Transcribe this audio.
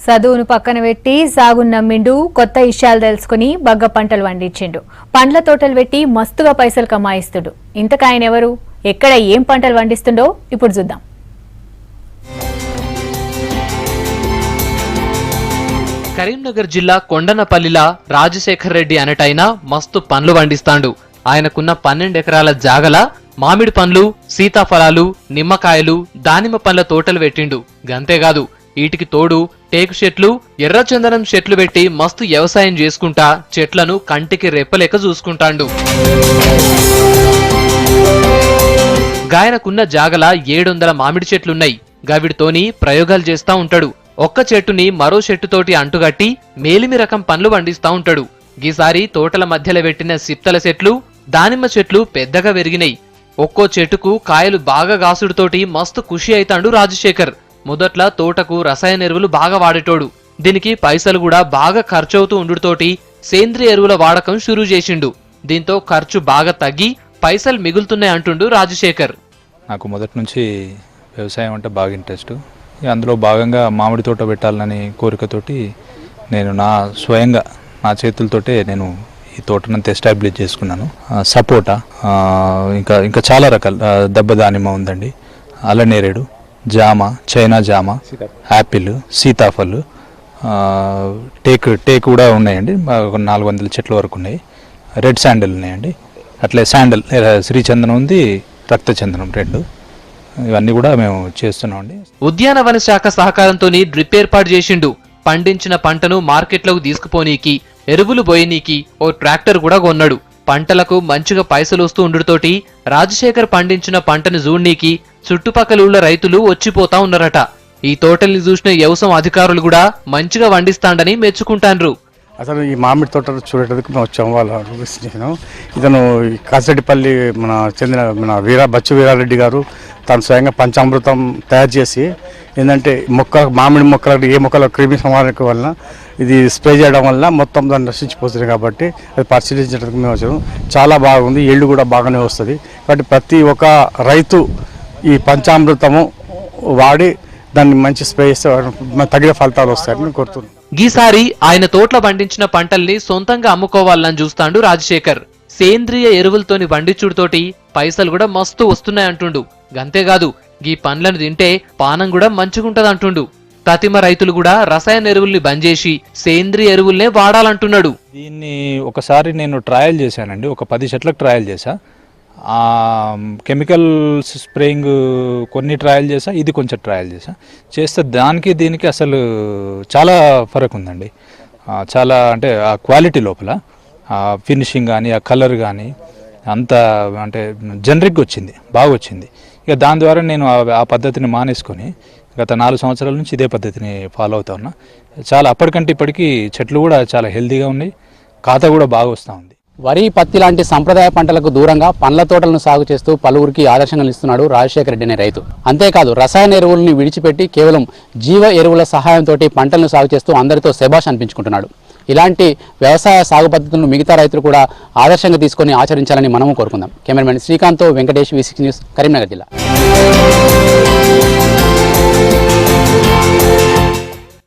చదువును పక్కన పెట్టి సాగును నమ్మిండు, కొత్త విషయాలు తెలుసుకుని బగ్గ పంటలు పండించిండు. పండ్ల తోటలు పెట్టి మస్తుగా పైసలు కమాయిస్తుడు. ఇంతకాయన ఎవరు, ఎక్కడ ఏం పంటలు పండిస్తుండో ఇప్పుడు చూద్దాం. కరీంనగర్ జిల్లా కొండనపల్లిలా రాజశేఖర్ రెడ్డి అనటైనా మస్తు పండ్లు పండిస్తాండు. ఆయనకున్న 12 ఎకరాల జాగల మామిడి పండ్లు, సీతాఫలాలు, నిమ్మకాయలు, దానిమ్మ పండ్ల తోటలు పెట్టిండు. గంతేగాదు, వీటికి తోడు టేకు చెట్లు, ఎర్రచందనం చెట్లు పెట్టి మస్తు వ్యవసాయం చేసుకుంటా చెట్లను కంటికి రెప్పలేక చూసుకుంటాండు. గాయనకున్న జాగల 700 మామిడి చెట్లున్నాయి. గవిడితోని ప్రయోగాలు చేస్తా ఉంటాడు. ఒక్క చెట్టుని మరో చెట్టుతోటి అంటుగట్టి మేలిమి రకం పండ్లు పండిస్తా ఉంటాడు. గీసారి తోటల మధ్యలో పెట్టిన సిప్తల చెట్లు, దానిమ్మ చెట్లు పెద్దగా పెరిగినాయి. ఒక్కో చెట్టుకు కాయలు బాగా గాసుడుతోటి మస్తు ఖుషి అయితాండు రాజశేఖర్. మొదట్ల తోటకు రసాయన ఎరువులు బాగా వాడేటోడు. దీనికి పైసలు కూడా బాగా ఖర్చవుతూ ఉండుతోటి సేంద్రియ ఎరువుల వాడకం షురూ చేసిండు. దీంతో ఖర్చు బాగా తగ్గి పైసలు మిగులుతున్నాయి అంటుండు రాజశేఖర్. నాకు మొదటి నుంచి వ్యవసాయం అంటే బాగా ఇంట్రెస్ట్. అందులో భాగంగా మామిడి తోట పెట్టాలని కోరికతోటి నేను స్వయంగా నా చేతులతోటే నేను ఈ తోటనంతా ఎస్టాబ్లిష్ చేసుకున్నాను. సపోటా, ఇంకా చాలా రకాల దెబ్బ దానిమ్మ ఉందండి, అల్లనేరేడు, జామ, చైనా జామ, యాపిల్, సీతాఫల్, టేక్ కూడా ఉన్నాయండి. 400 చెట్ల వరకు ఉన్నాయి. రెడ్ శాండల్ ఉన్నాయండి. అట్లే శాండల్, శ్రీచందనం ఉంది, రక్తచందనం 2. ఇవన్నీ కూడా మేము చేస్తున్నామండి. ఉద్యానవన శాఖ సహకారంతో డ్రిప్ ఏర్పాటు చేసిండు. పండించిన పంటను మార్కెట్లోకి తీసుకుపోనీకి, ఎరువులు పోయనీకి ఓ ట్రాక్టర్ కూడా కొన్నాడు. పంటలకు మంచిగా పైసలు వస్తూ ఉండుతోటి రాజశేఖర్ పండించిన పంటను జూడ్నీకి చుట్టుపక్కల ఉన్న రైతులు వచ్చిపోతా ఉన్నారట. ఈ తోటల్ని చూసిన వ్యవసాయ అధికారులు కూడా మంచిగా వండిస్తాండని మెచ్చుకుంటాండ్రు. అసలు ఈ మామిడి తోటలు చూడేందుకు మేము వచ్చాము. నేను ఇతను కాసిరెడ్డిపల్లి చెందిన బచ్చు వీరారెడ్డి గారు తను స్వయంగా పంచామృతం తయారు చేసి ఏంటంటే మామిడి మొక్కలకు ఏ మొక్కల క్రిమి సంహారక వలన ఇది స్ప్రే చేయడం వల్ల మొత్తం దాన్ని నశించిపోతుంది. కాబట్టి అది పరిశీలించడానికి మేము వచ్చాము. చాలా బాగుంది, ఏళ్ళు కూడా బాగానే వస్తుంది. కాబట్టి ప్రతి ఒక్క రైతు ఈ పంచామృతము వాడి దాన్ని మంచి స్ప్రే చేస్తే తగిన ఫలితాలు వస్తాయని కోరుతున్నాను. గీసారి ఆయన తోటల పండించిన పంటల్ని సొంతంగా అమ్ముకోవాలని చూస్తాండు రాజశేఖర్. సేంద్రియ ఎరువులతోని పండించుడుతోటి పైసలు కూడా మస్తు వస్తున్నాయంటుండు. గంతేగాదు, గీ పండ్లను తింటే పానం కూడా మంచిగుంటదంటుండు. తతిమ రైతులు కూడా రసాయన ఎరువుల్ని బంద్ చేసి సేంద్రియ ఎరువుల్నే వాడాలంటున్నాడు. దీన్ని ఒకసారి నేను ట్రయల్ చేశానండి. ఒక 10 చెట్లకు ట్రయల్ చేశా. కెమికల్ స్ప్రేయింగ్ కొన్ని ట్రయల్ చేసా, ఇది కొంచెం ట్రయల్ చేస్తే దానికి దీనికి అసలు చాలా ఫరక్ ఉందండి. చాలా అంటే ఆ క్వాలిటీ లోపల ఫినిషింగ్ కానీ, ఆ కలర్ కానీ అంత అంటే జనరిక్గా వచ్చింది, బాగా వచ్చింది. ఇక దాని ద్వారా నేను ఆ పద్ధతిని మానేసుకొని గత 4 సంవత్సరాల నుంచి ఇదే పద్ధతిని ఫాలో అవుతా ఉన్నా. చాలా అప్పటికంటే ఇప్పటికీ చెట్లు కూడా చాలా హెల్తీగా ఉన్నాయి, ఖాతా కూడా బాగా వస్తూ ఉంది. వరి, పత్తి లాంటి సంప్రదాయ పంటలకు దూరంగా పండ్ల తోటలను సాగు చేస్తూ పలువురికి ఆదర్శంగా నిలుస్తున్నాడు రాజశేఖర్ రెడ్డి అనే రైతు. అంతేకాదు, రసాయన ఎరువులను విడిచిపెట్టి కేవలం జీవ ఎరువుల సహాయంతో పంటలను సాగు చేస్తూ అందరితో శభాష్ అనిపించుకుంటున్నాడు. ఇలాంటి వ్యవసాయ సాగు పద్ధతులను మిగతా రైతులు కూడా ఆదర్శంగా తీసుకొని ఆచరించాలని మనము కోరుకుందాం. Cameraman Srikanth, Venkatesh, V6 news, Karimnagar జిల్లా.